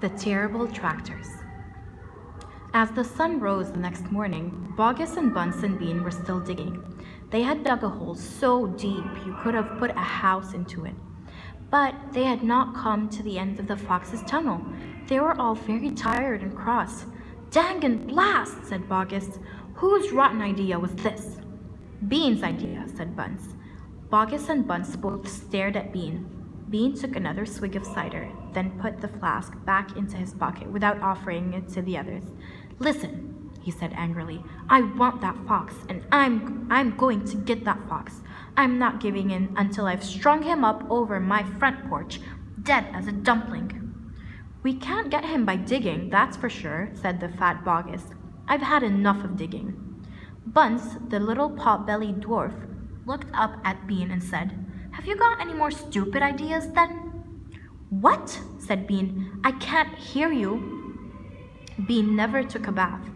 The terrible tractors. As the sun rose the next morning, Bogus and Bunce and Bean were still digging. They had dug a hole so deep you could have put a house into it. But they had not come to the end of the fox's tunnel. They were all very tired and cross. "Dang and blast," said Bogus. "Whose rotten idea was this?" "Bean's idea," said Bunce. Bogus and Bunce both stared at Bean. Bean took another swig of cider, then put the flask back into his pocket without offering it to the others. "Listen," he said angrily. "I want that fox, and I'm going to get that fox. I'm not giving in until I've strung him up over my front porch, dead as a dumpling." "We can't get him by digging, that's for sure," said the fat Bogus. "I've had enough of digging." Bunce, the little pot-bellied dwarf, looked up at Bean and said, "Have you got any more stupid ideas, then?" "What?" said Bean. "I can't hear you." Bean never took a bath.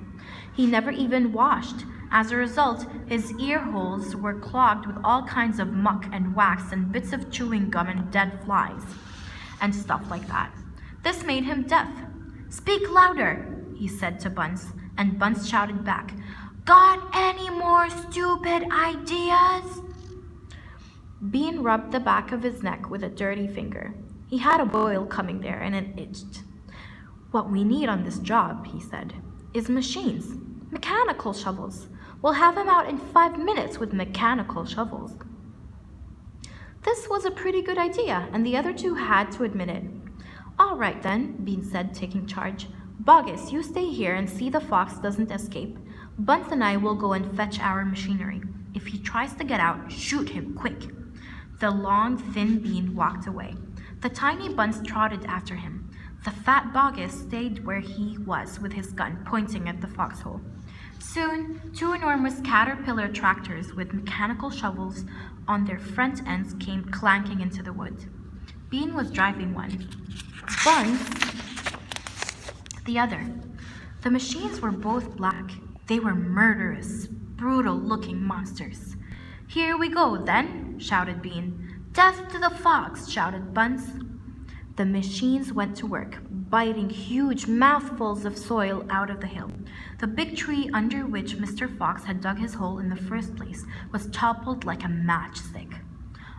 He never even washed. As a result, his ear holes were clogged with all kinds of muck and wax and bits of chewing gum and dead flies and stuff like that. This made him deaf. "Speak louder," he said to Bunce, and Bunce shouted back, "Got any more stupid ideas?" Bean rubbed the back of his neck with a dirty finger. He had a boil coming there and it itched. "What we need on this job," he said, "is machines. Mechanical shovels. We'll have him out in 5 minutes with mechanical shovels." This was a pretty good idea, and the other two had to admit it. "All right then," Bean said, taking charge. "Bogus, you stay here and see the fox doesn't escape. Bunce and I will go and fetch our machinery. If he tries to get out, shoot him quick." The long, thin Bean walked away. The tiny Bunce trotted after him. The fat Bogus stayed where he was with his gun pointing at the foxhole. Soon, 2 enormous caterpillar tractors with mechanical shovels on their front ends came clanking into the wood. Bean was driving one, Bunce the other. The machines were both black. They were murderous, brutal-looking monsters. "Here we go, then," shouted Bean. "Death to the fox," shouted Bunce. The machines went to work, biting huge mouthfuls of soil out of the hill. The big tree under which Mr. Fox had dug his hole in the first place was toppled like a matchstick.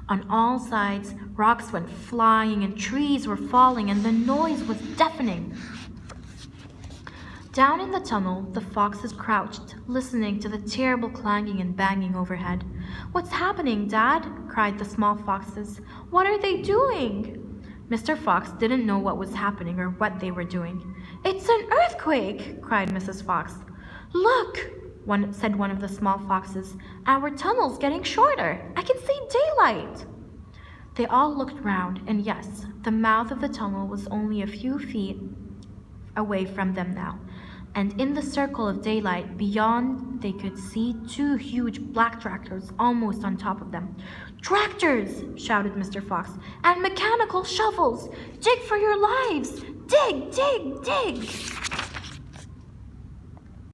On all sides, rocks went flying and trees were falling, and the noise was deafening. Down in the tunnel, the foxes crouched, listening to the terrible clanging and banging overhead. "What's happening, Dad?" cried the small foxes. "What are they doing?" Mr. Fox didn't know what was happening or what they were doing. "It's an earthquake!" cried Mrs. Fox. "Look!" said one of the small foxes. "Our tunnel's getting shorter. I can see daylight." They all looked round, and yes, the mouth of the tunnel was only a few feet away from them now. And in the circle of daylight beyond, they could see 2 huge black tractors almost on top of them. "Tractors!" shouted Mr. Fox. "And mechanical shovels! Dig for your lives! Dig, dig, dig!"